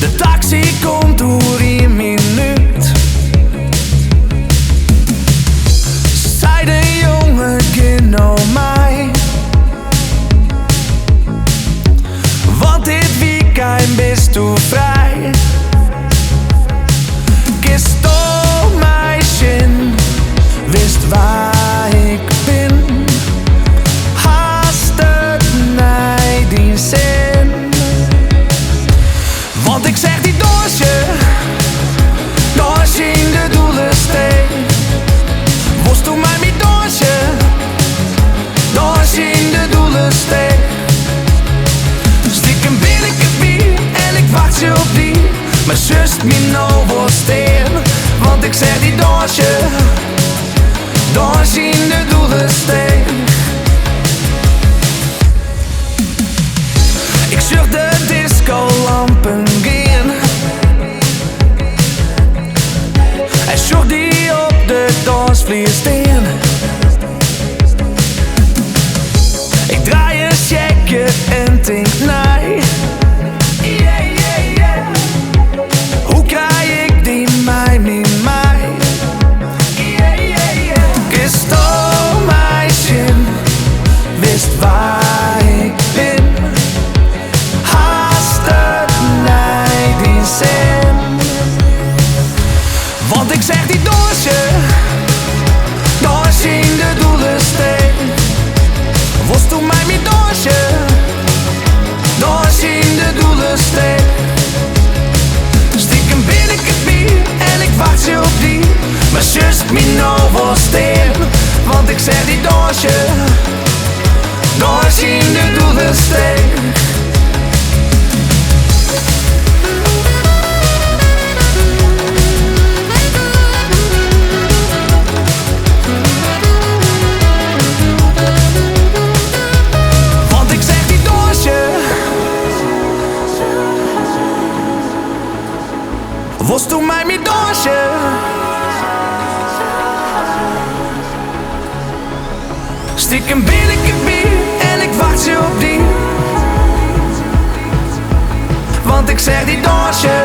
De taxi komt door 1 minuut. Zei de jongen, genau mij. Want dit weekend bist du vrij. Gestern meisje, wist waar ik ben. Hast het mij die zin. Want ik zeg die doosje, doosje in de doelensteen. Wost du mij met doosje, doosje in de doelensteen. Stiekem wil ik het bier en ik wacht je op die. Maar zus me nou wel steen. Want ik zeg die doosje, doosje in de doelensteen. Ik zucht de discolampen gaan. En zocht die op de dansvloer staan. Ik draai een checkje en denk nee. Hoe krijg ik die mij met mij? Gisteren meisje, wist waar ik ben. Haast het mij die zin. Want ik zeg die doosje, doosje in de doelensteen. Wost du mij met doosje, doosje in de doelensteen. Stiekem wil ik het bier en ik wacht je op die. Maar zus me nou wel steen. Want ik zeg die doosje, doosje in de doelensteen. Want ik zeg die doosje, wost du mij met doosje. Stiekem wil ik het bier en ik wacht je op die. Want ik zeg die doosje,